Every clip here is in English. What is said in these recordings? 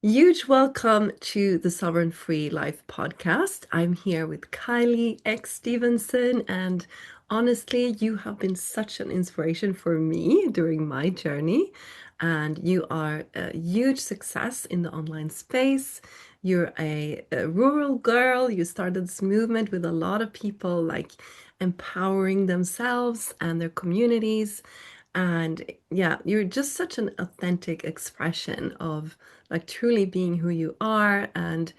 Huge welcome to the Sovereign Free Life podcast. I'm here with Kylie X Stevenson, and honestly, you have been such an inspiration for me during my journey. And you are a huge success in the online space. You're a rural girl. You started this movement with a lot of people like empowering themselves and their communities. And yeah, you're just such an authentic expression of like truly being who you are and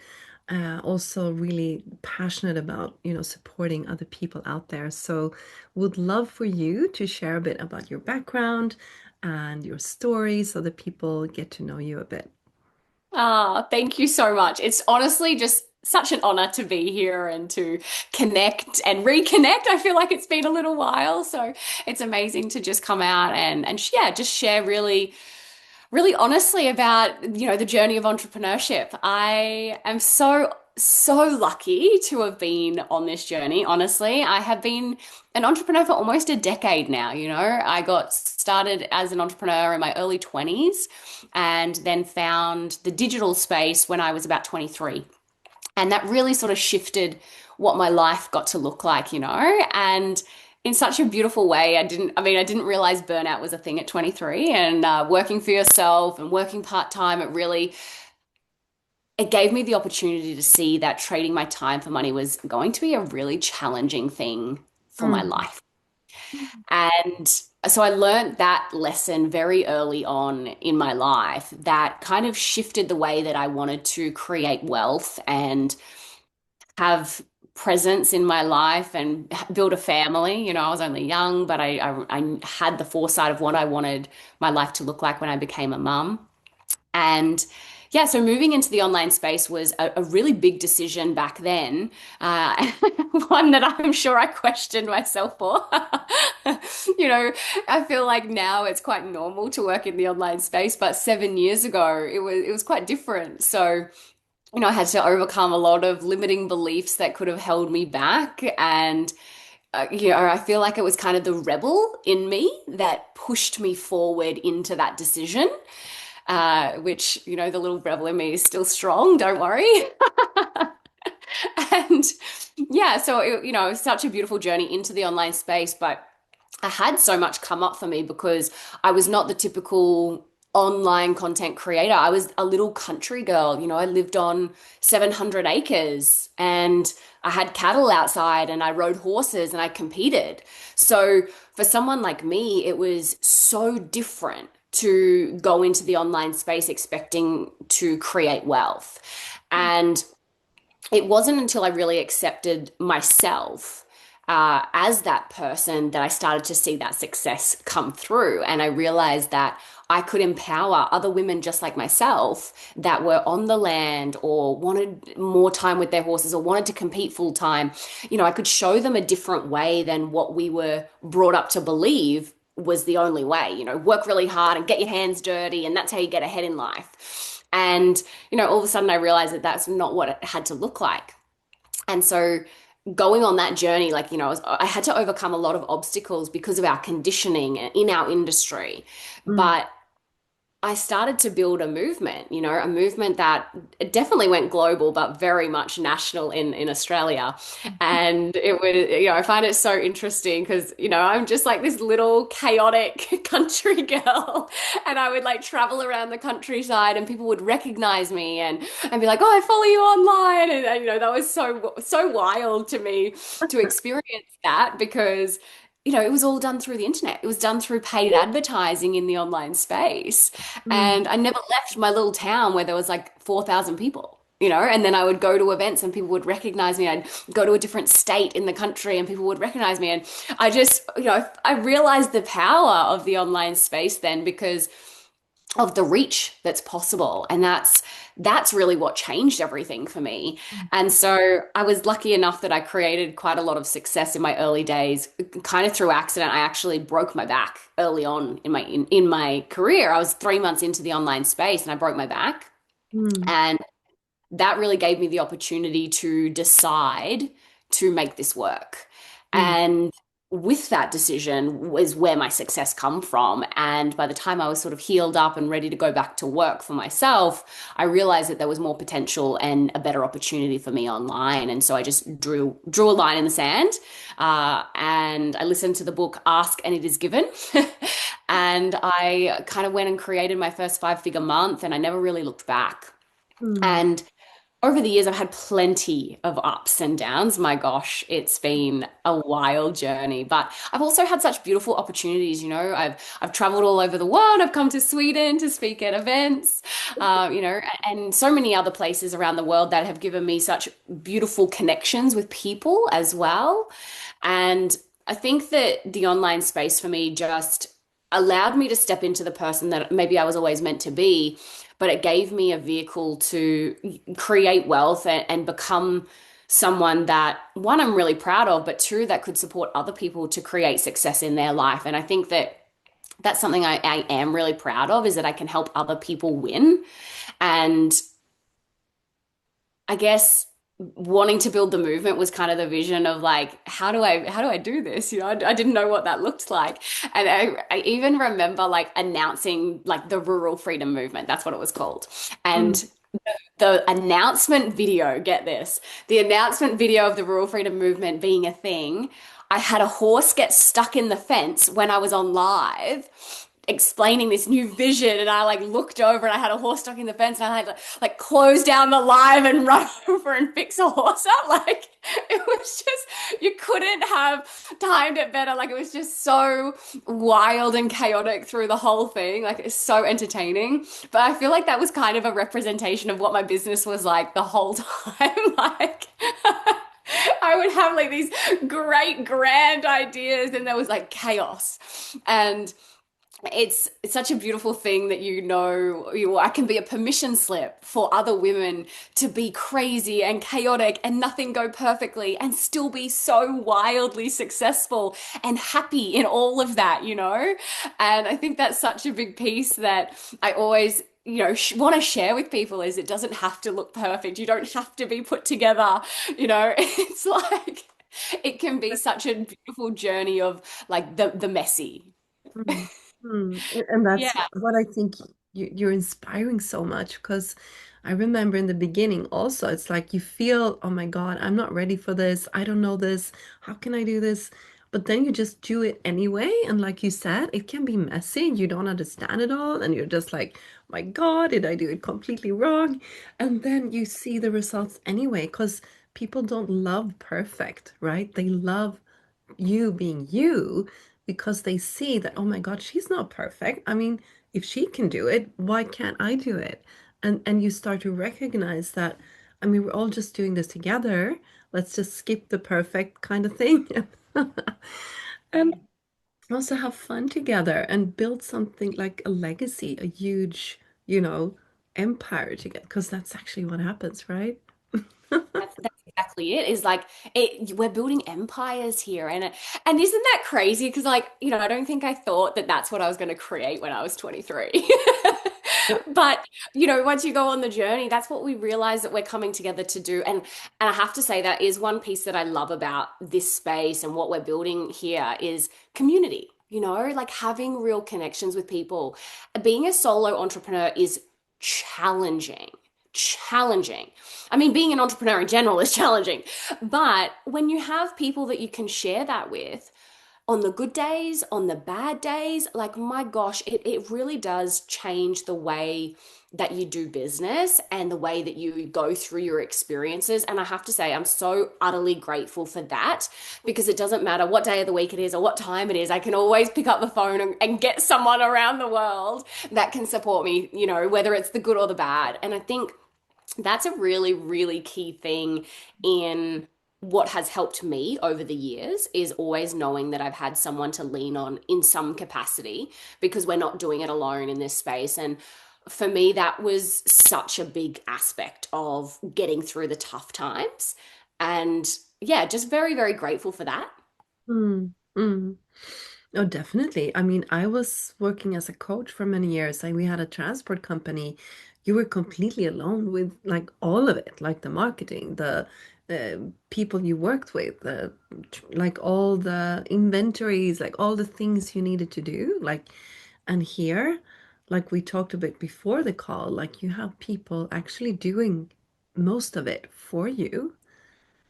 also really passionate about, supporting other people out there. So would love for you to share a bit about your background and your story so that people get to know you a bit. Thank you so much. It's honestly just such an honor to be here and to connect and reconnect. I feel like it's been a little while, so it's amazing to just come out and yeah, just share really honestly about, the journey of entrepreneurship. I am so lucky to have been on this journey. Honestly, I have been an entrepreneur for almost a decade now, I got started as an entrepreneur in my early 20s and then found the digital space when I was about 23. And that really sort of shifted what my life got to look like, and in such a beautiful way. I didn't realize burnout was a thing at 23 and working for yourself and working part-time, it gave me the opportunity to see that trading my time for money was going to be a really challenging thing for my Mm. life. And so I learned that lesson very early on in my life that kind of shifted the way that I wanted to create wealth and have presence in my life and build a family. I was only young, but I had the foresight of what I wanted my life to look like when I became a mum. And yeah, so moving into the online space was a really big decision back then, uh, one that I'm sure I questioned myself for. I feel like now it's quite normal to work in the online space, but 7 years ago it was quite different. So I had to overcome a lot of limiting beliefs that could have held me back. And, I feel like it was kind of the rebel in me that pushed me forward into that decision, which, the little rebel in me is still strong, don't worry. And yeah, so, it was such a beautiful journey into the online space, but I had so much come up for me because I was not the typical online content creator. I was a little country girl. I lived on 700 acres and I had cattle outside and I rode horses and I competed. So for someone like me, it was so different to go into the online space expecting to create wealth. And it wasn't until I really accepted myself as that person that I started to see that success come through. And I realized that I could empower other women just like myself that were on the land or wanted more time with their horses or wanted to compete full time. I could show them a different way than what we were brought up to believe was the only way. Work really hard and get your hands dirty, and that's how you get ahead in life. And, all of a sudden I realized that that's not what it had to look like. And so going on that journey, like, I had to overcome a lot of obstacles because of our conditioning in our industry. Mm. But I started to build a movement that definitely went global, but very much national in Australia. And it would, I find it so interesting because, I'm just like this little chaotic country girl. And I would like travel around the countryside and people would recognize me and be like, oh, I follow you online. And that was so wild to me to experience that because it was all done through the internet. It was done through paid advertising in the online space. Mm. And I never left my little town where there was like 4,000 people, and then I would go to events and people would recognize me. I'd go to a different state in the country and people would recognize me. And I just, I realized the power of the online space then because of the reach that's possible. And that's really what changed everything for me. And so I was lucky enough that I created quite a lot of success in my early days, kind of through accident. I actually broke my back early on in my career. I was 3 months into the online space and I broke my back. Mm. And that really gave me the opportunity to decide to make this work. Mm. And with that decision was where my success come from. And by the time I was sort of healed up and ready to go back to work for myself, I realized that there was more potential and a better opportunity for me online. And so I just drew a line in the sand, and I listened to the book Ask and It Is Given. And I kind of went and created my first 5-figure month, and I never really looked back. Mm, And over the years, I've had plenty of ups and downs. My gosh, it's been a wild journey, but I've also had such beautiful opportunities. I've traveled all over the world. I've come to Sweden to speak at events, and so many other places around the world that have given me such beautiful connections with people as well. And I think that the online space for me just allowed me to step into the person that maybe I was always meant to be, but it gave me a vehicle to create wealth and become someone that, one, I'm really proud of, but two, that could support other people to create success in their life. And I think that that's something I am really proud of, is that I can help other people win. And I guess wanting to build the movement was kind of the vision of like, how do I do this? I didn't know what that looked like. And I even remember like announcing like the rural freedom movement. That's what it was called. mm, And the announcement video, get this, the announcement video of the rural freedom movement being a thing, I had a horse get stuck in the fence when I was on live explaining this new vision, and I like looked over and I had a horse stuck in the fence, and I had to like close down the live and run over and fix a horse up. Like it was just, you couldn't have timed it better. Like it was just so wild and chaotic through the whole thing. Like it's so entertaining. But I feel like that was kind of a representation of what my business was like the whole time. Like I would have like these great grand ideas, and there was like chaos. And it's such a beautiful thing that I can be a permission slip for other women to be crazy and chaotic and nothing go perfectly and still be so wildly successful and happy in all of that. And I think that's such a big piece that I always want to share with people, is it doesn't have to look perfect. You don't have to be put together. It's like it can be such a beautiful journey of like the messy. mm, mm. And that's Yeah. what I think you're inspiring so much, because I remember in the beginning also, it's like you feel, oh my God, I'm not ready for this. I don't know this. How can I do this? But then you just do it anyway. And like you said, it can be messy. You don't understand it all. And you're just like, my God, did I do it completely wrong? And then you see the results anyway, because people don't love perfect, right? They love you being you, because they see that, oh my God, she's not perfect. I mean, if she can do it, why can't I do it? And you start to recognize that, I mean, we're all just doing this together. Let's just skip the perfect kind of thing. And also have fun together and build something like a legacy, a huge, you know, empire together, because that's actually what happens, right? That's exactly it. Is like we're building empires here, and isn't that crazy? Because like I don't think I thought that that's what I was going to create when I was 23. But once you go on the journey, that's what we realize that we're coming together to do. And I have to say that is one piece that I love about this space and what we're building here is community. Like having real connections with people. Being a solo entrepreneur is challenging. Challenging. I mean, being an entrepreneur in general is challenging, but when you have people that you can share that with on the good days, on the bad days, like my gosh, it really does change the way that you do business and the way that you go through your experiences. And I have to say, I'm so utterly grateful for that, because it doesn't matter what day of the week it is or what time it is, I can always pick up the phone and get someone around the world that can support me, whether it's the good or the bad. And I think that's a really, really key thing in what has helped me over the years, is always knowing that I've had someone to lean on in some capacity, because we're not doing it alone in this space. And for me, that was such a big aspect of getting through the tough times. And yeah, just very, very grateful for that. Mm, mm. Oh, definitely. I mean, I was working as a coach for many years, and we had a transport company. you were completely alone with like all of it, like the marketing, the people you worked with, the like all the inventories, like all the things you needed to do. Like, and here, like we talked a bit before the call, like you have people actually doing most of it for you.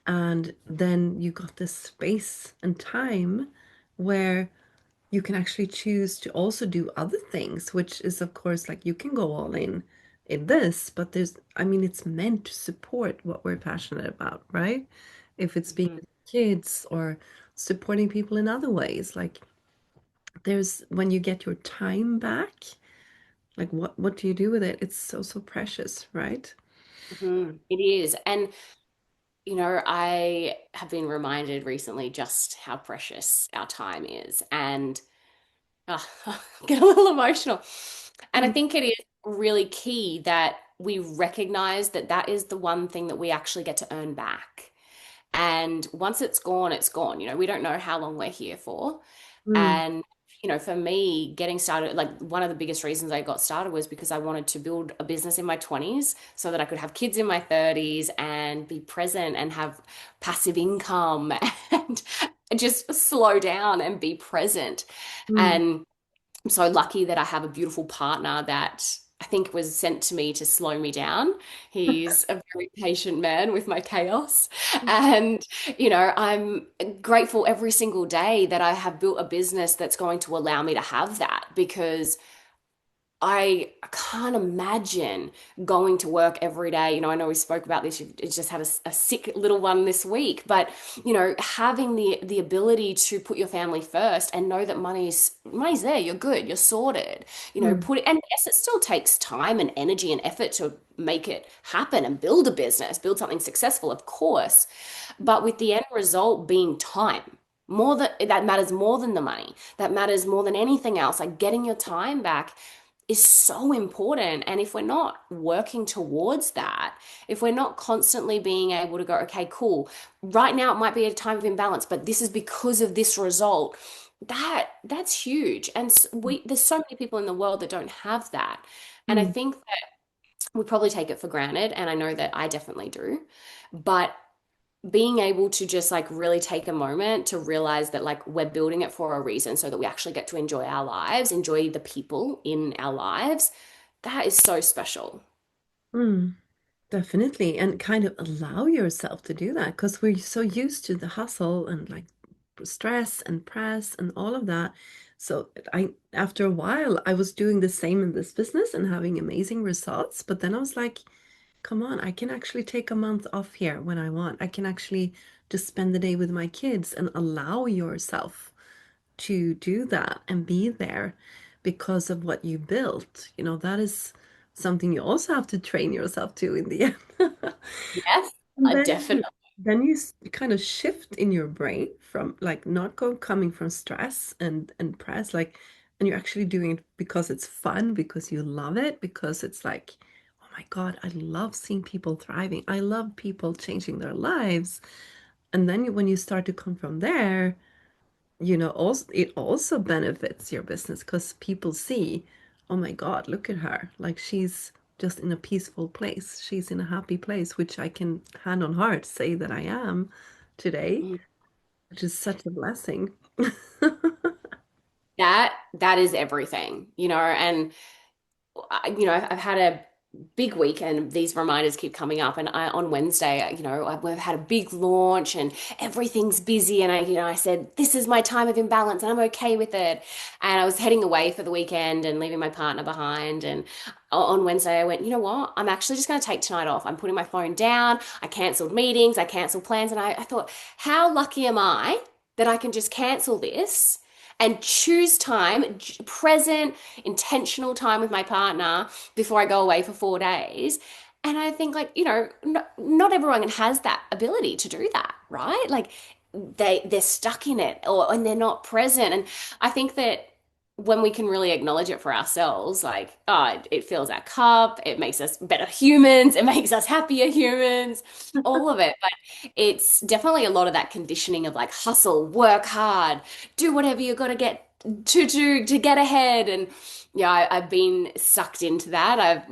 And then you got this space and time where you can actually choose to also do other things, which is, of course, like you can go all in this, but there's, I mean, it's meant to support what we're passionate about, right? If it's being Mhm. with kids or supporting people in other ways, like there's when you get your time back, like what do you do with it? It's so, so precious, right? Mhm. It is. And, I have been reminded recently just how precious our time is. And get a little emotional. And I Mm, think it is really key that we recognize that that is the one thing that we actually get to earn back. And once it's gone, it's gone. We don't know how long we're here for. mm, And, for me, getting started, like one of the biggest reasons I got started was because I wanted to build a business in my 20s so that I could have kids in my 30s and be present and have passive income and just slow down and be present. mm. And I'm so lucky that I have a beautiful partner that I think was sent to me to slow me down. He's a very patient man with my chaos. And, I'm grateful every single day that I have built a business that's going to allow me to have that because I can't imagine going to work every day. I know we spoke about this. You just had a sick little one this week, but having the ability to put your family first and know that money's there. You're good. You're sorted. Mm, Put it. And yes, it still takes time and energy and effort to make it happen and build a business, build something successful, of course. But with the end result being time. More that matters more than the money. That matters more than anything else. Like getting your time back is so important. And if we're not working towards that, if we're not constantly being able to go, okay, cool, right now it might be a time of imbalance, but this is because of this result. That's huge. And there's so many people in the world that don't have that. And I mm, think that we probably take it for granted. And I know that I definitely do. But being able to just like really take a moment to realize that like we're building it for a reason so that we actually get to enjoy our lives, enjoy the people in our lives, that is so special. mm. Definitely, and kind of allow yourself to do that because we're so used to the hustle and like stress and press and all of that. So after a while, I was doing the same in this business and having amazing results. But then I was like, come on, I can actually take a month off here when I want. I can actually just spend the day with my kids and allow yourself to do that and be there because of what you built. That is something you also have to train yourself to in the end. Yes, And I definitely. then you kind of shift in your brain from like not coming from stress and press, like, and you're actually doing it because it's fun, because you love it, because it's like, oh my God, I love seeing people thriving. I love people changing their lives. And then when you start to come from there, also it also benefits your business because people see, oh my God, look at her. Like she's just in a peaceful place. She's in a happy place, which I can hand on heart say that I am today, Mm. which is such a blessing. That is everything, and I've had a big week and these reminders keep coming up. And on Wednesday, we've had a big launch and everything's busy. And I said, this is my time of imbalance and I'm okay with it. And I was heading away for the weekend and leaving my partner behind. And on Wednesday, I went, you know what? I'm actually just going to take tonight off. I'm putting my phone down. I canceled meetings. I canceled plans. And I thought, how lucky am I that I can just cancel this and choose time, present, intentional time with my partner before I go away for 4 days. And I think, like, not everyone has that ability to do that, right? Like, they're stuck in it and they're not present. And I think that when we can really acknowledge it for ourselves, like, oh, it fills our cup, it makes us better humans, it makes us happier humans, all of it. But it's definitely a lot of that conditioning of like hustle, work hard, do whatever you got to get to do to get ahead. And Yeah, I've been sucked into that. I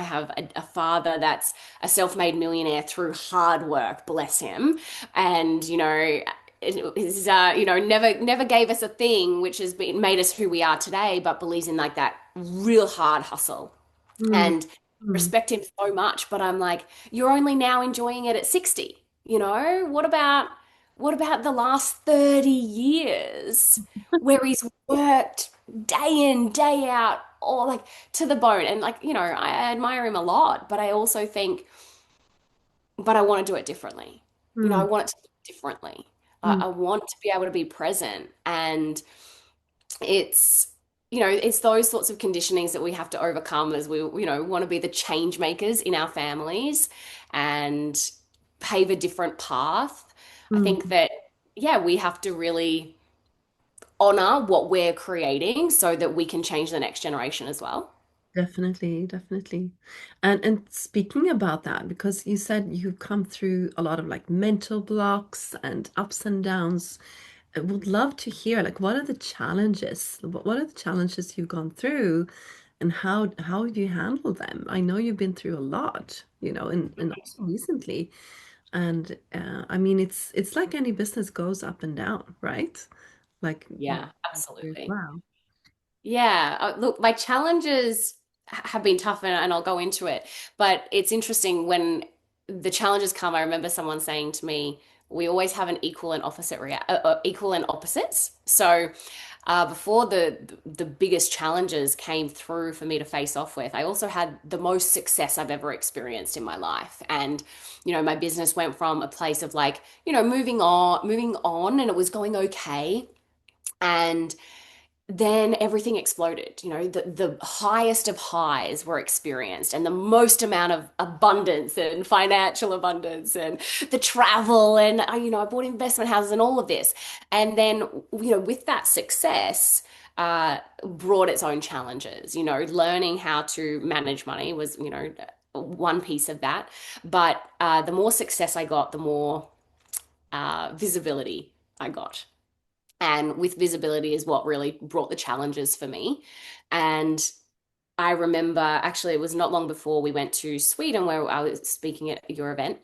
have a father that's a self-made millionaire through hard work, bless him. And, never gave us a thing which has been made us who we are today, but believes in like that real hard hustle. Mm, And mm. respect him so much, but I'm like, you're only now enjoying it at 60. What about the last 30 years where he's worked day in, day out, or like to the bone? And like, I admire him a lot, but I also think, but I want to do it differently. I Mm, want it to look differently. mm. I want to be able to be present. And it's those sorts of conditionings that we have to overcome as we, want to be the change makers in our families and pave a different path. I think Mm. that, yeah, we have to really honor what we're creating so that we can change the next generation as well. Definitely, definitely. And speaking about that, because you said you've come through a lot of like mental blocks and ups and downs. I would love to hear like what are the challenges? What are the challenges you've gone through and how have you handled them? I know you've been through a lot, and also recently. And I mean it's like any business goes up and down, right? Like you Yeah, as absolutely. well. Yeah, look, my challenges have been tough and I'll go into it. But it's interesting when the challenges come, I remember someone saying to me, we always have an equal and opposites. So before the biggest challenges came through for me to face off with, I also had the most success I've ever experienced in my life. And, my business went from a place of like, moving on, and it was going okay. And then everything exploded. The highest of highs were experienced, and the most amount of abundance and financial abundance, and the travel, and I bought investment houses and all of this. And then, with that success, brought its own challenges. Learning how to manage money was, one piece of that. But the more success I got, the more visibility I got. And with visibility is what really brought the challenges for me. And I remember actually, it was not long before we went to Sweden where I was speaking at your event.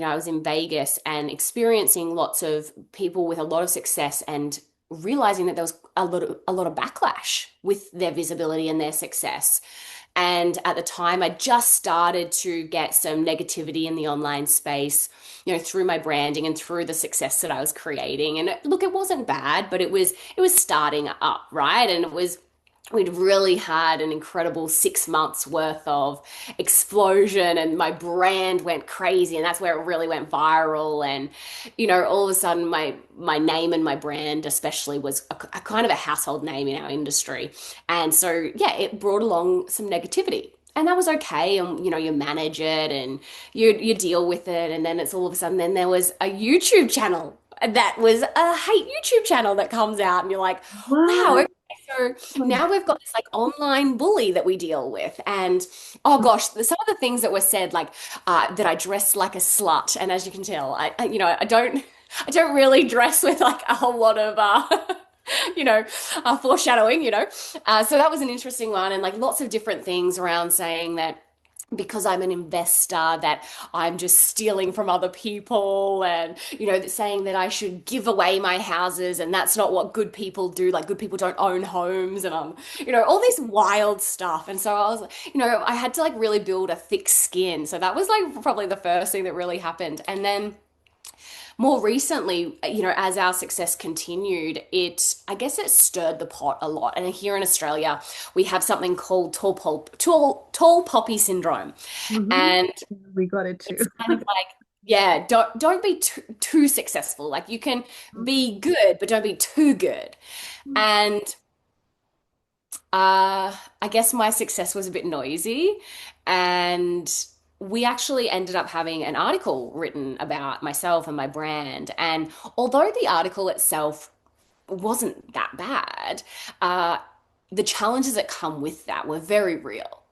I was in Vegas and experiencing lots of people with a lot of success and realizing that there was a lot of backlash with their visibility and their success. And at the time, I just started to get some negativity in the online space, through my branding and through the success that I was creating. And look, it wasn't bad, but it was starting up, right? And we'd really had an incredible 6 months worth of explosion, and my brand went crazy, and that's where it really went viral. And all of a sudden my name and my brand especially was a kind of a household name in our industry. And so yeah, it brought along some negativity, and that was okay. And you manage it and you deal with it. And then it's all of a sudden, then there was a YouTube channel that was a hate YouTube channel that comes out, and you're like, wow, What? okay. So now we've got this like online bully that we deal with. And oh gosh, some of the things that were said, like that I dressed like a slut. And as you can tell, I don't really dress with like a whole lot of you know foreshadowing. So that was an interesting one. And like lots of different things around saying that because I'm an investor, that I'm just stealing from other people, and saying that I should give away my houses, and that's not what good people do. Like good people don't own homes, and all this wild stuff. And so I was, I had to like really build a thick skin. So that was like probably the first thing that really happened. And then more recently, as our success continued, I guess it stirred the pot a lot. And here in Australia, we have something called tall poppy syndrome. Mhm. And We got it too. it's kind of like, yeah, don't be too successful. Like you can be good, but don't be too good. And I guess my success was a bit noisy, and we actually ended up having an article written about myself and my brand. And although the article itself wasn't that bad, the challenges that come with that were very real.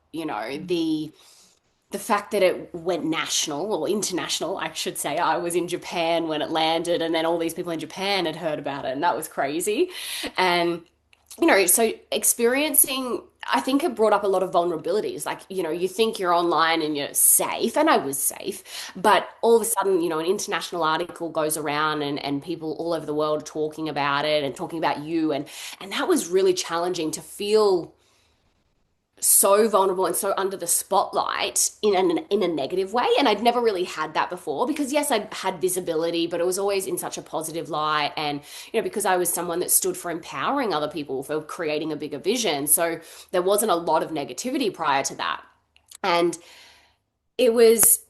The fact that it went national or international, I should say. I was in Japan when it landed, and then all these people in Japan had heard about it, and that was crazy. And so experiencing, I think it brought up a lot of vulnerabilities. Like, you think you're online and you're safe, and I was safe, but all of a sudden, an international article goes around and people all over the world are talking about it and talking about you. And that was really challenging to feel so vulnerable and so under the spotlight in a negative way. And I'd never really had that before because yes, I had visibility, but it was always in such a positive light. And because I was someone that stood for empowering other people, for creating a bigger vision, so there wasn't a lot of negativity prior to that. And it was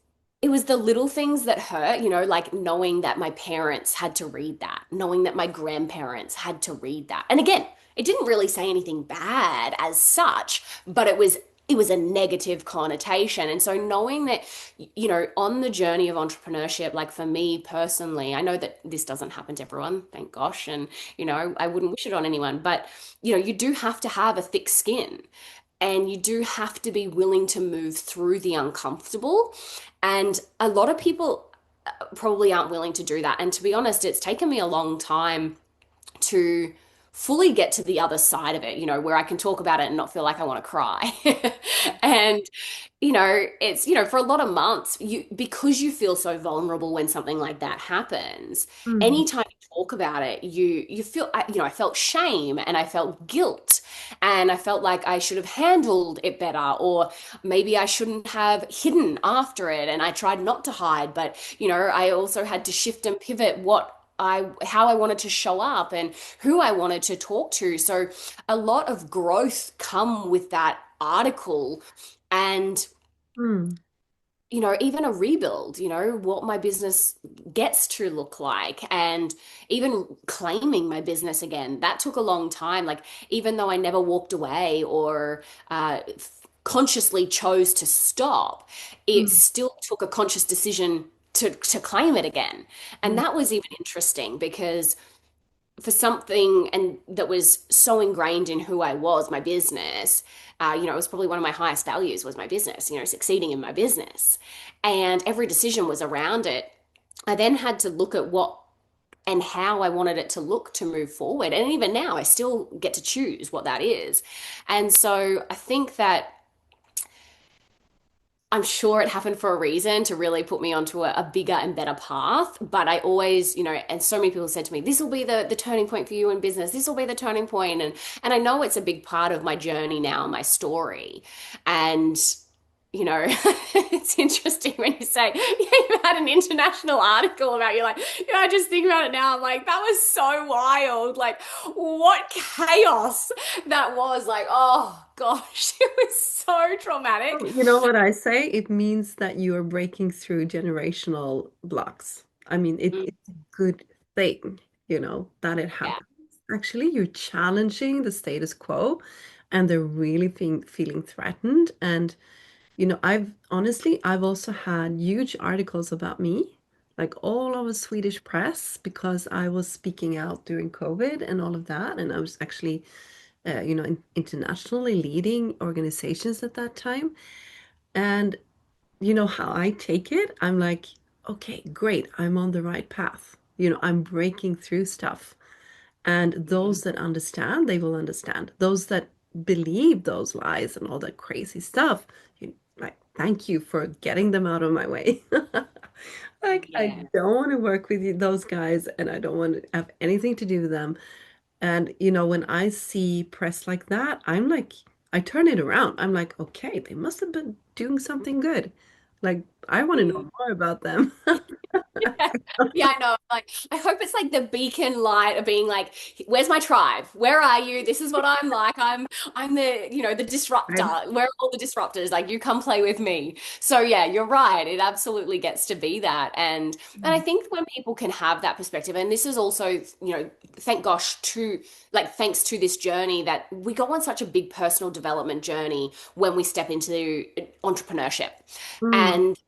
it was the little things that hurt, like knowing that my parents had to read that, knowing that my grandparents had to read that. And again, it didn't really say anything bad as such, but it was a negative connotation. And so knowing that, on the journey of entrepreneurship, like for me personally, I know that this doesn't happen to everyone, thank gosh, and I wouldn't wish it on anyone, but you do have to have a thick skin. And you do have to be willing to move through the uncomfortable. And a lot of people probably aren't willing to do that. And to be honest, it's taken me a long time to fully get to the other side of it, where I can talk about it and not feel like I want to cry. And it's for a lot of months, because you feel so vulnerable when something like that happens. Mm, Anytime you talk about it, you feel, I felt shame and I felt guilt and I felt like I should have handled it better, or maybe I shouldn't have hidden after it. And I tried not to hide, but I also had to shift and pivot how I wanted to show up and who I wanted to talk to. So a lot of growth come with that article, and mm, even a rebuild, what my business gets to look like, and even claiming my business again. That took a long time. Like, even though I never walked away or consciously chose to stop, it mm, still took a conscious decision to claim it again. And mm, that was even interesting because for something and that was so ingrained in who I was, my business, it was probably one of my highest values was my business, succeeding in my business. And every decision was around it. I then had to look at what and how I wanted it to look to move forward. And even now, I still get to choose what that is. And so I think that I'm sure it happened for a reason to really put me onto a bigger and better path. But I always, and so many people said to me, this will be the turning point for you in business. This will be the turning point. And I know it's a big part of my journey now, my story. And it's interesting when you say you had an international article about you. Like, I just think about it now. I'm like, that was so wild. Like, what chaos that was. Like, oh gosh, it was so traumatic. You know what I say? It means that you are breaking through generational blocks. I mean, Mm, it's a good thing, that it yeah. happens. Actually, you're challenging the status quo and they're really feeling threatened. And, I've also had huge articles about me, like all over Swedish press, because I was speaking out during COVID and all of that. And I was actually, internationally leading organizations at that time. And you know how I take it? I'm like, okay, great. I'm on the right path. I'm breaking through stuff. And those that understand, they will understand. Those that believe those lies and all that crazy stuff, like, thank you for getting them out of my way. Like, I Yeah. don't want to work with those guys and I don't want to have anything to do with them. And, when I see press like that, I'm like, I turn it around. I'm like, okay, they must have been doing something good. Like, I want to know Mm. more about them. Yeah. Yeah, I know. Like, I hope it's like the beacon light of being like, where's my tribe? Where are you? This is what I'm like. I'm the disruptor. Right? Where are all the disruptors? Like, you come play with me. So yeah, you're right. It absolutely gets to be that. And I think when people can have that perspective, and this is also, thank gosh to like thanks to this journey that we go on such a big personal development journey when we step into entrepreneurship. Mm, And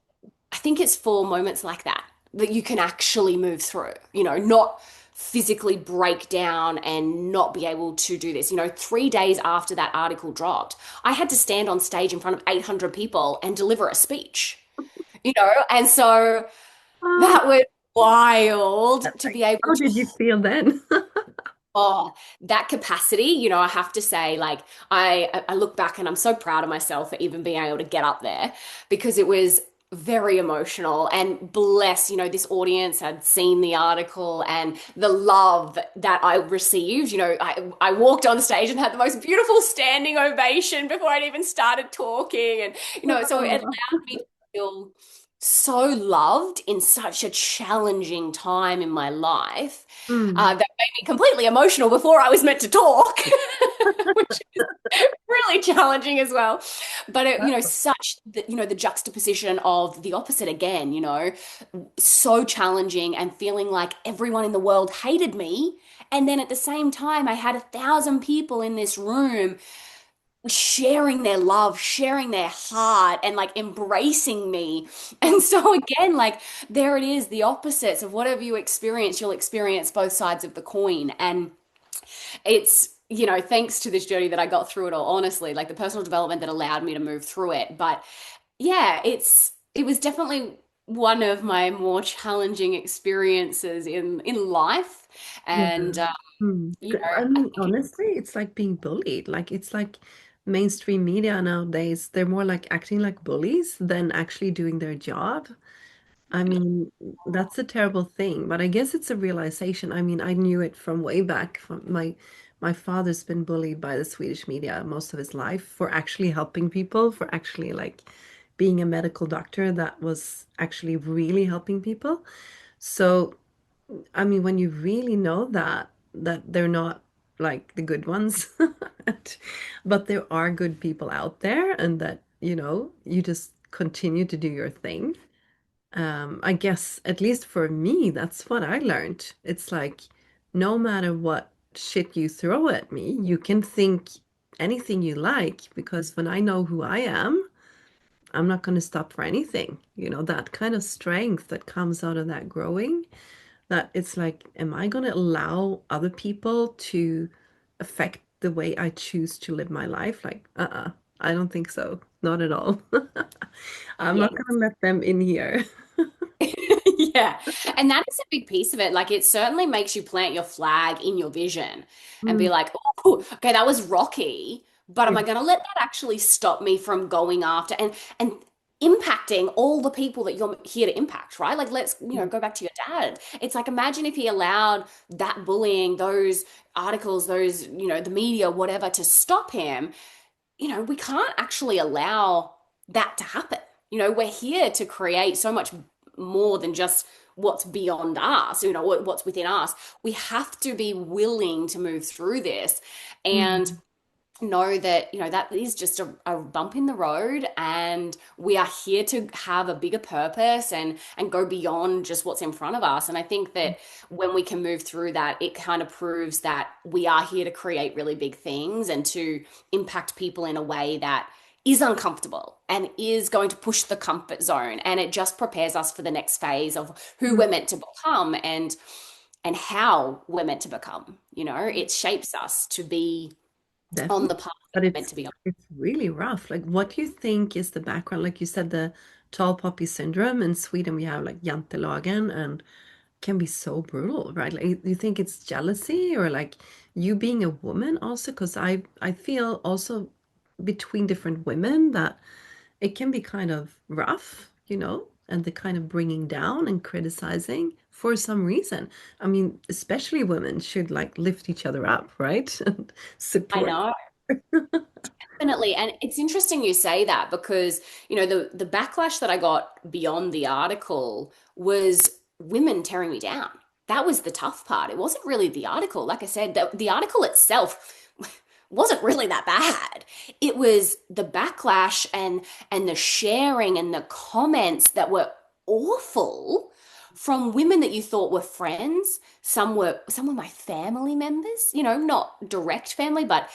I think it's for moments like that that you can actually move through, not physically break down and not be able to do this. 3 days after that article dropped, I had to stand on stage in front of 800 people and deliver a speech, and so oh, that was wild that's to like, be able how to. did you feel then? Oh, that capacity, I have to say, like, I look back and I'm so proud of myself for even being able to get up there because it was very emotional. And bless, this audience had seen the article and the love that I received. I walked on stage and had the most beautiful standing ovation before I'd even started talking. And, so it allowed me to feel so loved in such a challenging time in my life, Mm. that made me completely emotional before I was meant to talk, which is really challenging as well. But the juxtaposition of the opposite again, so challenging and feeling like everyone in the world hated me. And then at the same time, I had 1,000 people in this room sharing their love, sharing their heart, and like embracing me. And so, again, like there it is, the opposites of whatever you experience, you'll experience both sides of the coin. And it's, thanks to this journey that I got through it all, honestly, like the personal development that allowed me to move through it. But yeah, it was definitely one of my more challenging experiences in life. Yeah. And Hmm. I I mean, think honestly, it's like being bullied. Like it's like mainstream media nowadays, they're more like acting like bullies than actually doing their job. I mean, that's a terrible thing, but I guess it's a realization. I mean, I knew it from way back. From my father's been bullied by the Swedish media most of his life for actually helping people, for actually like being a medical doctor that was actually really helping people. So I mean, when you really know that they're not like the good ones, but there are good people out there, and that, you just continue to do your thing. I guess at least for me, that's what I learned. It's like no matter what shit you throw at me, you can think anything you like because when I know who I am, I'm not going to stop for anything. That kind of strength that comes out of that growing, that it's like, am I going to allow other people to affect the way I choose to live my life? Like, I don't think so. Not at all. I'm not yeah. going to let them in here. Yeah. And that is a big piece of it. Like it certainly makes you plant your flag in your vision and be Mm, like, oh, okay, that was rocky, but am yeah. I going to let that actually stop me from going after and impacting all the people that you're here to impact, right? Like let's, go back to your dad. It's like imagine if he allowed that bullying, those articles, those, the media, whatever, to stop him. We can't actually allow that to happen. We're here to create so much more than just what's beyond us, what's within us. We have to be willing to move through this and Mm, know that, that is just a bump in the road and we are here to have a bigger purpose and go beyond just what's in front of us. And I think that when we can move through that, it kind of proves that we are here to create really big things and to impact people in a way that is uncomfortable and is going to push the comfort zone, and it just prepares us for the next phase of who mm, we're meant to become and how we're meant to become. It shapes us to be on definitely. the path that But we're meant to be on. it's really rough. Like, what do you think is the background? Like you said, the tall poppy syndrome. In Sweden, we have like jantelagen, and can be so brutal, right? Like, you think it's jealousy or like you being a woman also? Because I feel also between different women that it can be kind of rough, and the kind of bringing down and criticizing for some reason. I mean, especially women should like lift each other up, right? And I support. know, definitely. And it's interesting you say that because, the backlash that I got beyond the article was women tearing me down. That was the tough part. It wasn't really the article. Like I said, the article itself wasn't really that bad. It was the backlash and the sharing and the comments that were awful from women that you thought were friends. Some were my family members, not direct family, but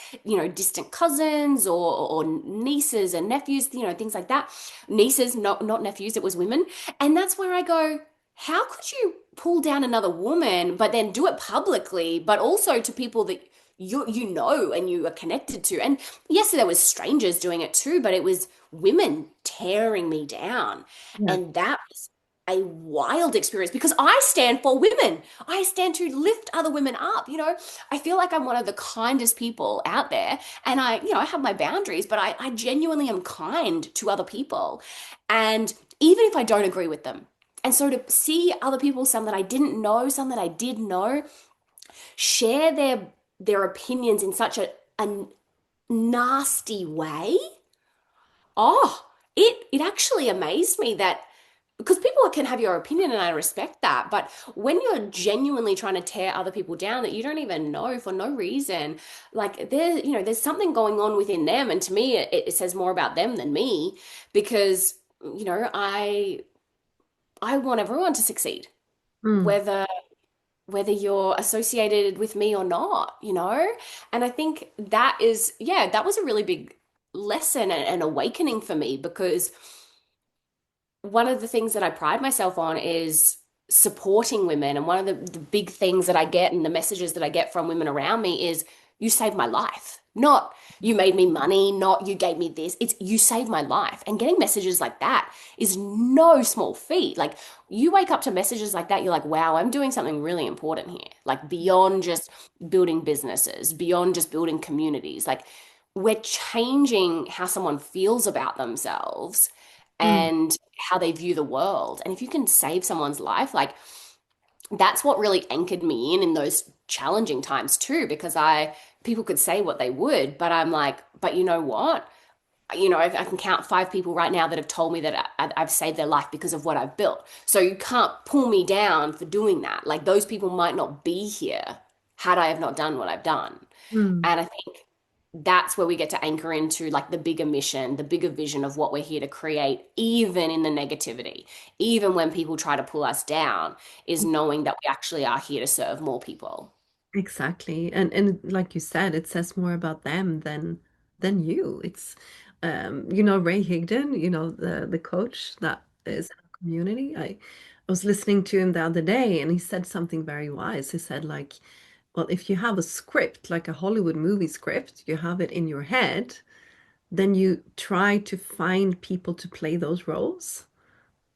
distant cousins or nieces and nephews, things like that. Nieces, not nephews, it was women. And that's where I go, how could you pull down another woman, but then do it publicly, but also to people that you know and you are connected to? And yes, there was strangers doing it too, but it was women tearing me down. Yeah. And that was a wild experience because I stand for women. I stand to lift other women up. I feel like I'm one of the kindest people out there. And I have my boundaries, but I genuinely am kind to other people. And even if I don't agree with them. And so to see other people, some that I didn't know, some that I did know, share their opinions in such a nasty way. Oh, it actually amazed me that because people can have your opinion and I respect that, but when you're genuinely trying to tear other people down that you don't even know for no reason, like there's something going on within them, and to me it says more about them than me because I want everyone to succeed, Mm, whether you're associated with me or not. And I think that was a really big lesson and awakening for me because one of the things that I pride myself on is supporting women. And one of the big things that I get and the messages that I get from women around me is you saved my life. Not you made me money, not you gave me this. It's you saved my life. And getting messages like that is no small feat. Like you wake up to messages like that, you're like, wow, I'm doing something really important here. Like beyond just building businesses, beyond just building communities. Like we're changing how someone feels about themselves mm, and how they view the world. And if you can save someone's life, like that's what really anchored me in those challenging times too, because people could say what they would, but I'm like, but you know what? I can count 5 people right now that have told me that I've saved their life because of what I've built. So you can't pull me down for doing that. Like those people might not be here had I have not done what I've done. mm. And I think that's where we get to anchor into like the bigger mission, the bigger vision of what we're here to create, even in the negativity, even when people try to pull us down, is knowing that we actually are here to serve more people. Exactly. And like you said, it says more about them than you. It's Ray Higdon, the coach that is in our community. I was listening to him the other day and he said something very wise. He said like, well, if you have a script, like a Hollywood movie script, you have it in your head, then you try to find people to play those roles.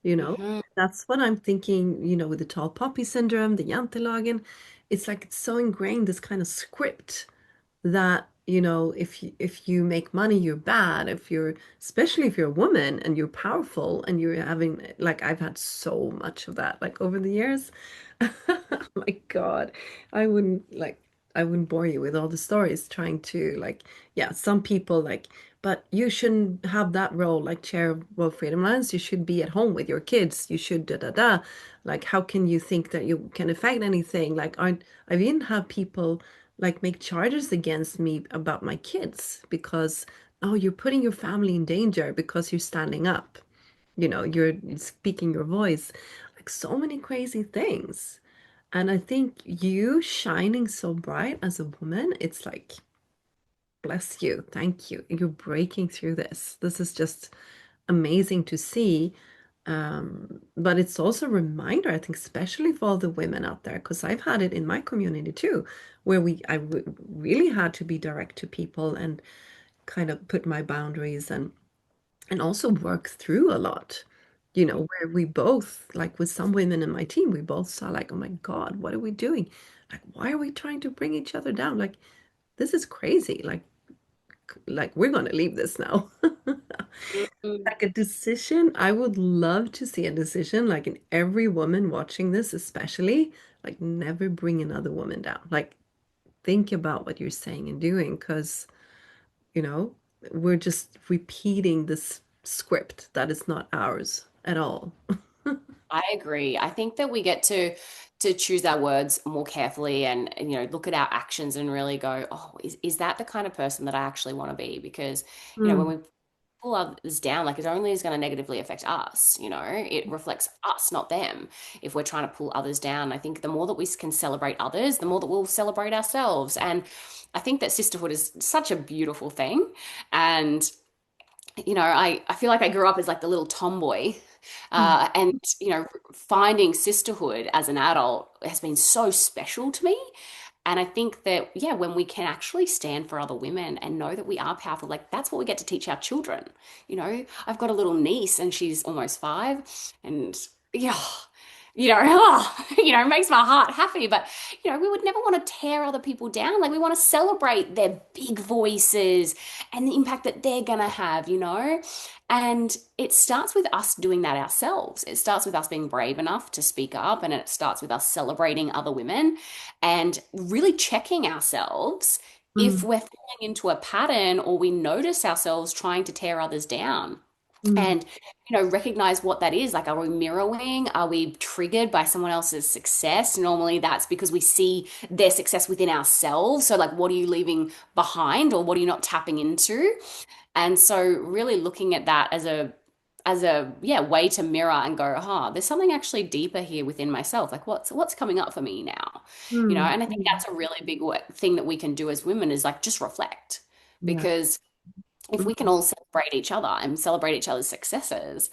You know, Hmm. that's what I'm thinking, with the tall poppy syndrome, the jantelagen. It's like it's so ingrained, this kind of script that, if you make money, you're bad. Especially if you're a woman and you're powerful and you're having, like, I've had so much of that, like over the years. My God, I wouldn't bore you with all the stories trying to like, yeah, some people like, but you shouldn't have that role like chair of World Freedom Alliance. You should be at home with your kids. You should da da da. Like, how can you think that you can affect anything? Like, I've even had people like make charges against me about my kids because, oh, you're putting your family in danger because you're standing up. You're speaking your voice. Like so many crazy things. And I think you shining so bright as a woman, it's like, bless you. Thank you. You're breaking through this. This is just amazing to see. But it's also a reminder, I think, especially for all the women out there, because I've had it in my community too, where really had to be direct to people and kind of put my boundaries and also work through a lot. Where we both, like with some women in my team, we both saw like, oh my God, what are we doing? Like, why are we trying to bring each other down? Like, this is crazy. Like we're gonna leave this now. Mhm. Like a decision, I would love to see a decision, like in every woman watching this, especially, like never bring another woman down. Like think about what you're saying and doing, because, you know, we're just repeating this script that is not ours at all. I agree. I think that we get to choose our words more carefully and look at our actions and really go, oh, is that the kind of person that I actually want to be? Because, when Mm, we pull others down, like it only is going to negatively affect us. It reflects us, not them. If we're trying to pull others down, I think the more that we can celebrate others, the more that we'll celebrate ourselves. And I think that sisterhood is such a beautiful thing. And I feel like I grew up as like the little tomboy. mm, And finding sisterhood as an adult has been so special to me. And I think that, yeah, when we can actually stand for other women and know that we are powerful, like that's what we get to teach our children. I've got a little niece and she's almost 5. And, yeah, oh, it makes my heart happy. But, we would never want to tear other people down. Like we want to celebrate their big voices and the impact that they're gonna have. And it starts with us doing that ourselves. It starts with us being brave enough to speak up, and it starts with us celebrating other women and really checking ourselves if Mm, we're falling into a pattern or we notice ourselves trying to tear others down. mm, And recognize what that is. Like, are we mirroring? Are we triggered by someone else's success? Normally that's because we see their success within ourselves. So like, what are you leaving behind, or what are you not tapping into? And so really looking at that as a yeah way to mirror and go, there's something actually deeper here within myself. Like, what's coming up for me now? mm, And I think mm. that's a really big thing that we can do as women, is like just reflect. Yeah. Because if we can Mm, all celebrate each other and celebrate each other's successes,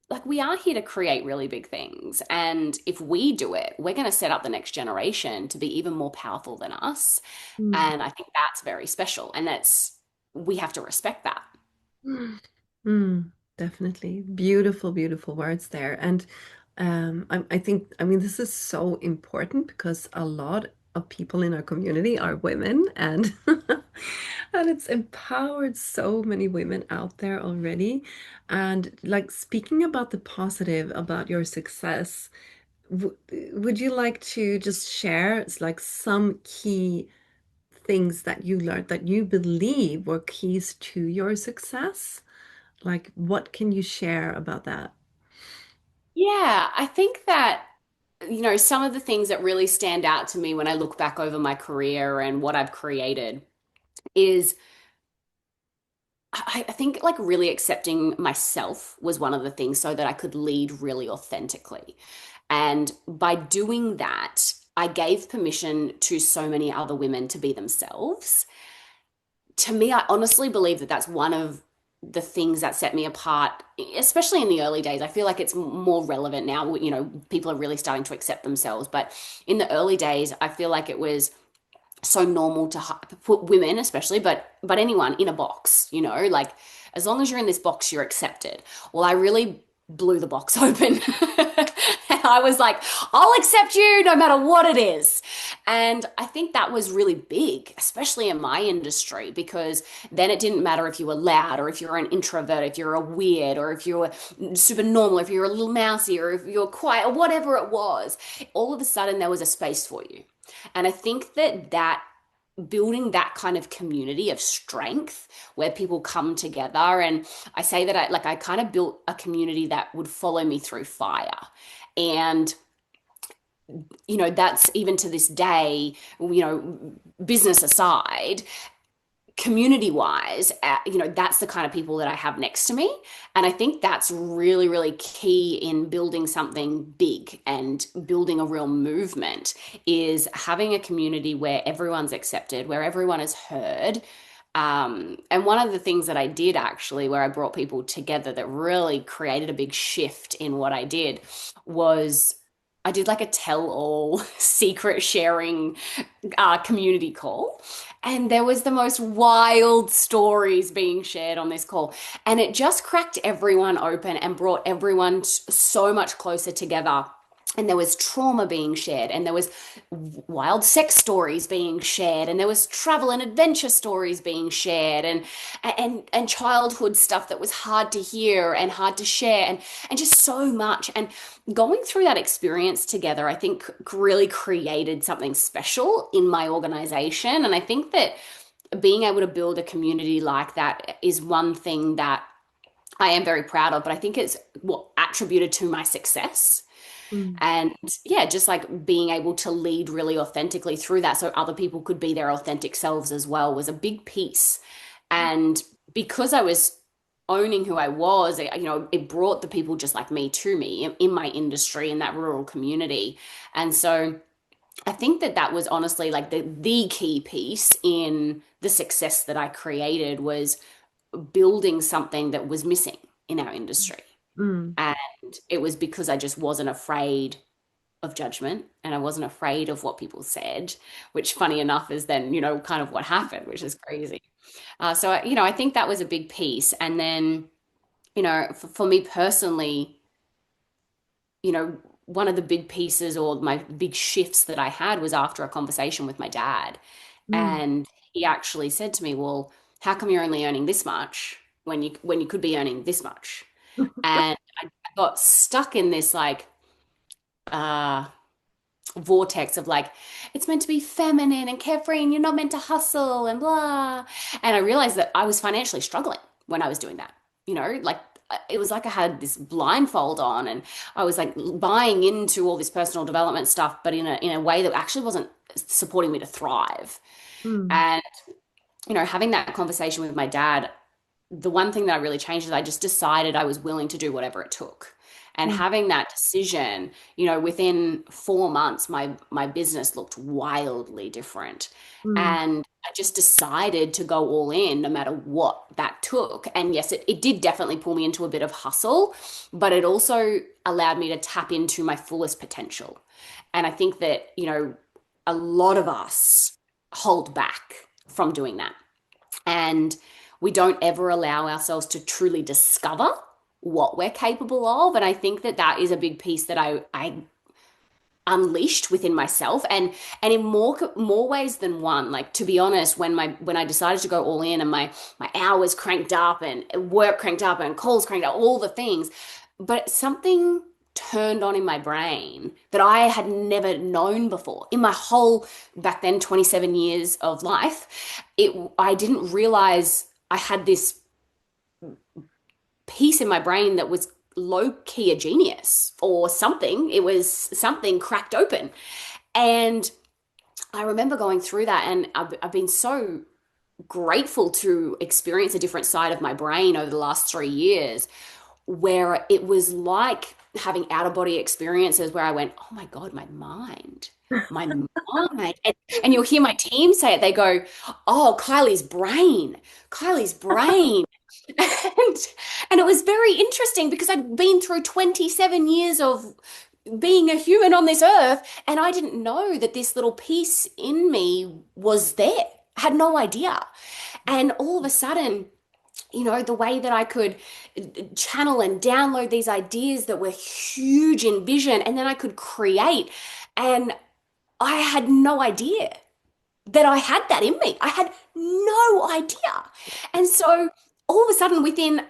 like, we are here to create really big things. And if we do it, we're going to set up the next generation to be even more powerful than us. mm. And I think that's very special. And we have to respect that. Mm, mm, definitely. Beautiful, beautiful words there. And I think, I mean, this is so important because a lot of people in our community are women, and and it's empowered so many women out there already. And like speaking about the positive about your success, w would you like to just share like some key things that you learned that you believe were keys to your success? Like, what can you share about that? Yeah, I think that, some of the things that really stand out to me when I look back over my career and what I've created is I think like really accepting myself was one of the things, so that I could lead really authentically. And by doing that, I gave permission to so many other women to be themselves. To me, I honestly believe that that's one of the things that set me apart, especially in the early days. I feel like it's more relevant now. People are really starting to accept themselves. But in the early days, I feel like it was so normal to put women, especially, but anyone, in a box. Like, as long as you're in this box, you're accepted. Well, I really blew the box open. And I was like, I'll accept you no matter what it is. And I think that was really big, especially in my industry, because then it didn't matter if you were loud, or if you're an introvert, if you're a weird, or if you were super normal, if you're a little mousy, or if you're quiet, or whatever it was. All of a sudden, there was a space for you. And I think that building that kind of community of strength where people come together, and I say that I kind of built a community that would follow me through fire. And that's even to this day, business aside, community wise, that's the kind of people that I have next to me. And I think that's really, really key in building something big and building a real movement, is having a community where everyone's accepted, where everyone is heard. And one of the things that I did, actually, where I brought people together that really created a big shift in what I did, was I did like a tell-all secret sharing community call. And there was the most wild stories being shared on this call. And it just cracked everyone open and brought everyone so much closer together. And there was trauma being shared, and there was wild sex stories being shared, and there was travel and adventure stories being shared, and childhood stuff that was hard to hear and hard to share, and just so much. And going through that experience together, I think really created something special in my organization. And I think that being able to build a community like that is one thing that I am very proud of, but I think it's what attributed to my success. Mm, And yeah, just like being able to lead really authentically through that so other people could be their authentic selves as well was a big piece. And because I was owning who I was, it brought the people just like me to me in my industry, in that rural community. And so I think that was honestly like the key piece in the success that I created, was building something that was missing in our industry. mm, And it was because I just wasn't afraid of judgment, and I wasn't afraid of what people said, which, funny enough, is then, kind of what happened, which is crazy. So, I think that was a big piece. And then, for me personally, one of the big pieces or my big shifts that I had was after a conversation with my dad. Mm. And he actually said to me, "Well, how come you're only earning this much when you could be earning this much?" And I got stuck in this like uh vortex of like it's meant to be feminine and carefree and you're not meant to hustle and blah. And I realized that I was financially struggling when I was doing that. Like it was like I had this blindfold on and I was like buying into all this personal development stuff, but in a way that actually wasn't supporting me to thrive. Mm. And having that conversation with my dad, the one thing that I really changed is I just decided I was willing to do whatever it took. And Mm. having that decision, within 4 months, my business looked wildly different. Mm. And I just decided to go all in no matter what that took. And yes, it did definitely pull me into a bit of hustle, but it also allowed me to tap into my fullest potential. And I think that, a lot of us hold back from doing that. And we don't ever allow ourselves to truly discover what we're capable of. And I think that that is a big piece that I unleashed within myself, and in more ways than one. Like, to be honest, when I decided to go all in and my hours cranked up and work cranked up and calls cranked up, all the things, but something turned on in my brain that I had never known before in my whole back then 27 years of life. I didn't realize I had this piece in my brain that was low key a genius or something. It was something cracked open. And I remember going through that, and I've been so grateful to experience a different side of my brain over the last 3 years, where it was like having out of body experiences where I went, oh my God, my mind. My mind. And you'll hear my team say it. They go, oh, Kylie's brain. And, and it was very interesting because I'd been through 27 years of being a human on this earth, and I didn't know that this little piece in me was there. I had no idea. And all of a sudden, the way that I could channel and download these ideas that were huge in vision, and then I could create. And I had no idea that I had that in me. I had no idea. And so all of a sudden, within,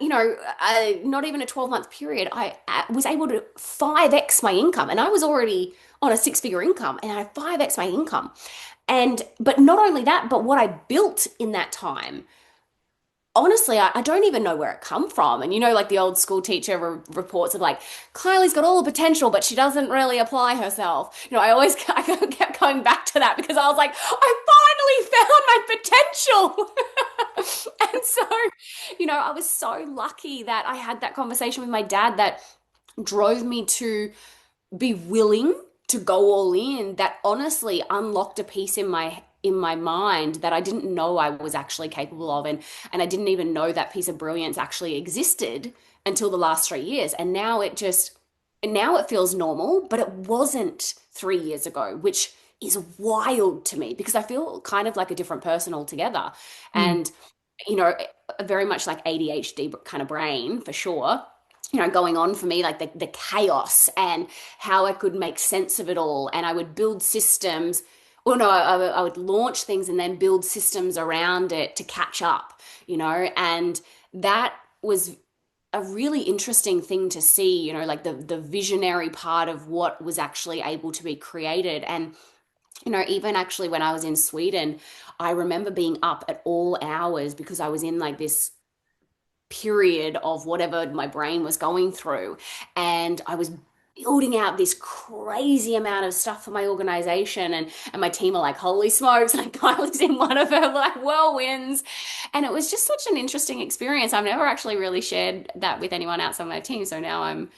not even a 12-month period, I was able to 5x my income. And I was already on a six-figure income, and I 5x my income. But not only that, but what I built in that time, honestly, I don't even know where it come from. And like the old school teacher reports of like, Kylie's got all the potential, but she doesn't really apply herself. I kept going back to that because I was like, I finally found my potential. And so, I was so lucky that I had that conversation with my dad that drove me to be willing to go all in, that honestly unlocked a piece in my mind that I didn't know I was actually capable of, and I didn't even know that piece of brilliance actually existed until the last 3 years. And now it feels normal, but it wasn't 3 years ago, which is wild to me because I feel kind of like a different person altogether. Mm. And you know very much like ADHD kind of brain for sure, going on for me, like the chaos and how I could make sense of it all. And I would build systems. Well, no, I would launch things and then build systems around it to catch up, and that was a really interesting thing to see, like the visionary part of what was actually able to be created. And, even actually when I was in Sweden, I remember being up at all hours because I was in like this period of whatever my brain was going through. And I was building out this crazy amount of stuff for my organization, and my team are like, holy smokes, like Kylie's in one of her like whirlwinds. And it was just such an interesting experience. I've never actually really shared that with anyone outside my team. So now I'm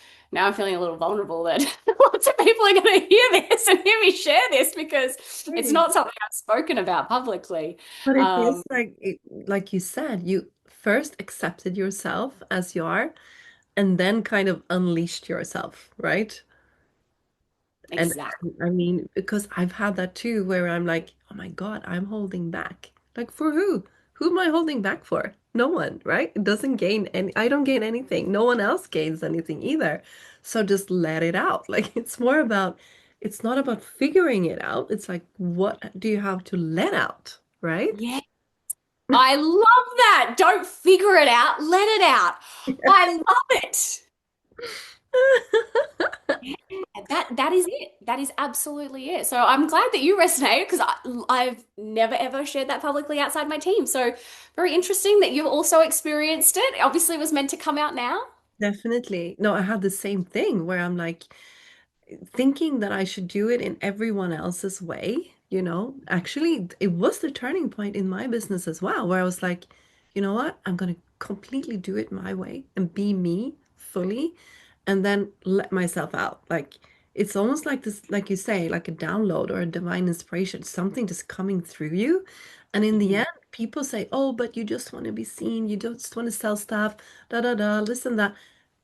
feeling a little vulnerable that lots of people are going to hear this and hear me share this because it's Really? not something I've spoken about publicly. But it Um, is like you said, you first accepted yourself as you are, and then kind of unleashed yourself, right? And exactly. I mean, because I've had that too, where I'm like, oh my God, I'm holding back. Like for who? who am I holding back for? No one, right? It doesn't gain any, I don't gain anything. No one else gains anything either. So just let it out. Like it's more about, it's not about figuring it out. It's like, what do you have to let out, right? Yeah, I love that. Don't figure it out, let it out. I love it. Yeah, that is it. That is absolutely it. So I'm glad that you resonate because I've never ever shared that publicly outside my team. So very interesting that you've also experienced it. Obviously, it was meant to come out now. Definitely. No, I had the same thing where I'm like, thinking that I should do it in everyone else's way, you know. Actually, it was the turning point in my business as well, where I was like, you know what? I'm going to completely do it my way and be me fully and then let myself out. Like it's almost like this, like you say, like a download or a divine inspiration, something just coming through you. And in the Mhm. end, people say, oh, but you just want to be seen, you just want to sell stuff, da da da, listen that.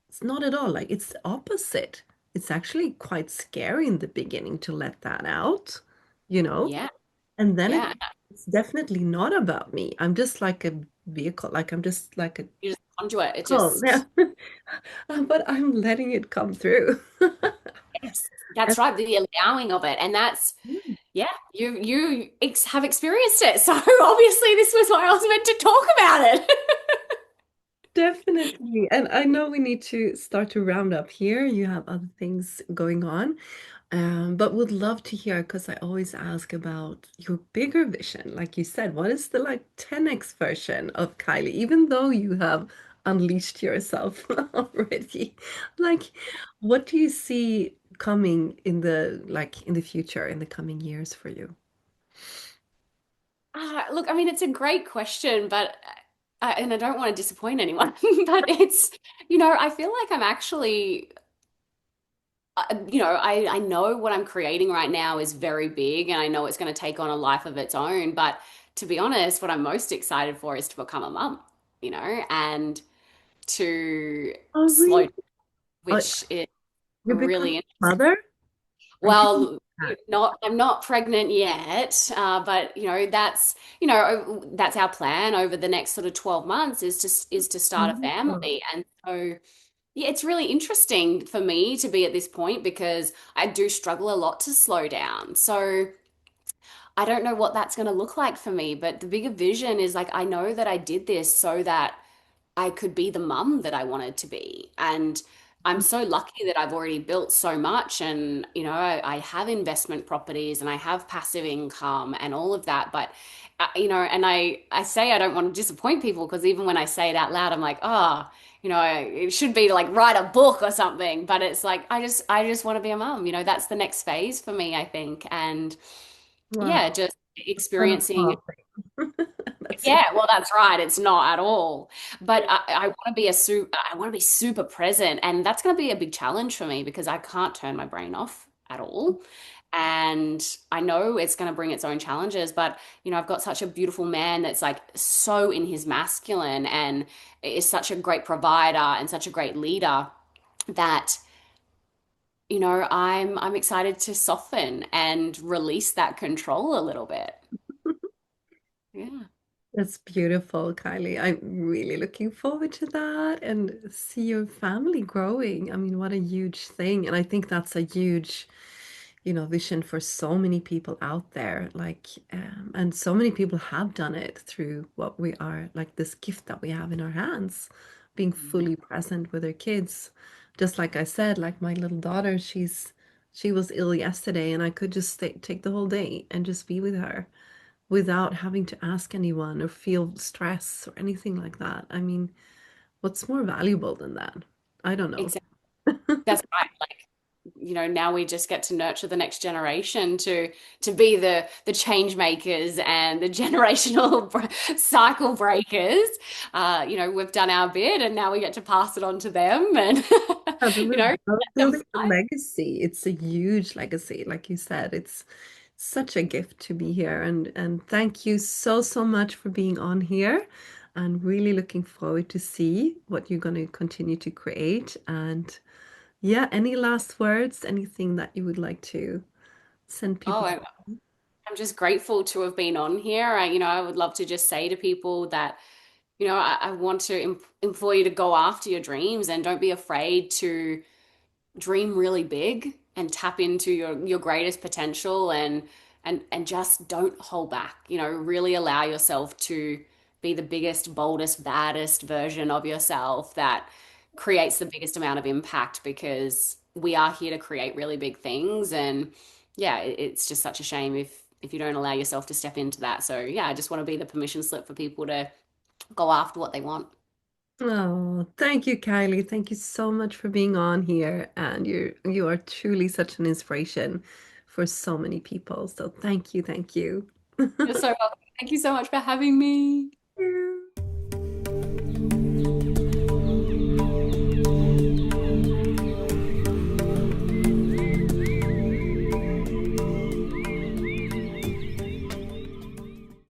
It's not at all like it's the opposite. It's actually quite scary in the beginning to let that out, you know? Yeah, And then yeah. it's definitely not about me. I'm just like a vehicle, like I'm just like a You just conduit. It oh yeah. just But I'm letting it come through. yes, And that's right. The allowing of it, and that's yeah. You ex have experienced it, so obviously this was why I was meant to talk about it. definitely. And I know we need to start to round up here. You have other things going on. But would love to hear because I always ask about your bigger vision. Like you said, what is the like 10x version of Kylie, even though you have unleashed yourself already? Like, what do you see coming in the like in the future, in the coming years for you? Look, I mean, it's a great question, but and I don't want to disappoint anyone, but it's, I feel like I'm actually, I know what I'm creating right now is very big and I know it's going to take on a life of its own. But to be honest, what I'm most excited for is to become a mum, and to Oh, slow, really? down, Oh, which is you become really a mother? I didn't well, know that. I'm not pregnant yet, but that's our plan over the next sort of 12 months is to start a Wonderful. family. And so yeah, it's really interesting for me to be at this point because I do struggle a lot to slow down. So I don't know what that's going to look like for me, but the bigger vision is like I know that I did this so that I could be the mum that I wanted to be. And I'm so lucky that I've already built so much. And, I have investment properties and I have passive income and all of that. But, and I say I don't want to disappoint people because even when I say it out loud, I'm like, oh, it should be to like write a book or something. But it's like, I just want to be a mum. That's the next phase for me, I think. And yeah, Wow. just It's not a experiencing small thing. That's it. yeah, well, that's right. It's not at all. But I want to be I want to be super present, and that's going to be a big challenge for me because I can't turn my brain off at all. And I know it's going to bring its own challenges, but I've got such a beautiful man that's like so in his masculine and is such a great provider and such a great leader that I'm excited to soften and release that control a little bit. Yeah. That's beautiful, Kylie. I'm really looking forward to that and see your family growing. I mean, what a huge thing. And I think that's a huge, vision for so many people out there. Like, and so many people have done it through what we are, like this gift that we have in our hands, being fully present with their kids. Just like I said, like my little daughter, she was ill yesterday and I could just take the whole day and just be with her without having to ask anyone or feel stress or anything like that. I mean, what's more valuable than that? I don't know. Exactly. That's right. Like, now we just get to nurture the next generation to be the change makers and the generational cycle breakers. We've done our bit and now we get to pass it on to them and Yeah, but you we're know, both let them building a fly. legacy. It's a huge legacy, like you said. It's such a gift to be here, and thank you so so much for being on here. And really looking forward to see what you're going to continue to create. And yeah, any last words, anything that you would like to send Oh, people? I'm just grateful to have been on here. I would love to just say to people that, I want to implore you to go after your dreams and don't be afraid to dream really big and tap into your greatest potential and just don't hold back. Really allow yourself to be the biggest, boldest, baddest version of yourself that creates the biggest amount of impact because we are here to create really big things. And yeah, it's just such a shame if you don't allow yourself to step into that. So yeah, I just want to be the permission slip for people to go after what they want. Oh, thank you, Kylie. Thank you so much for being on here. And you are truly such an inspiration for so many people. So thank you, thank you. You're so welcome. Thank you so much for having me.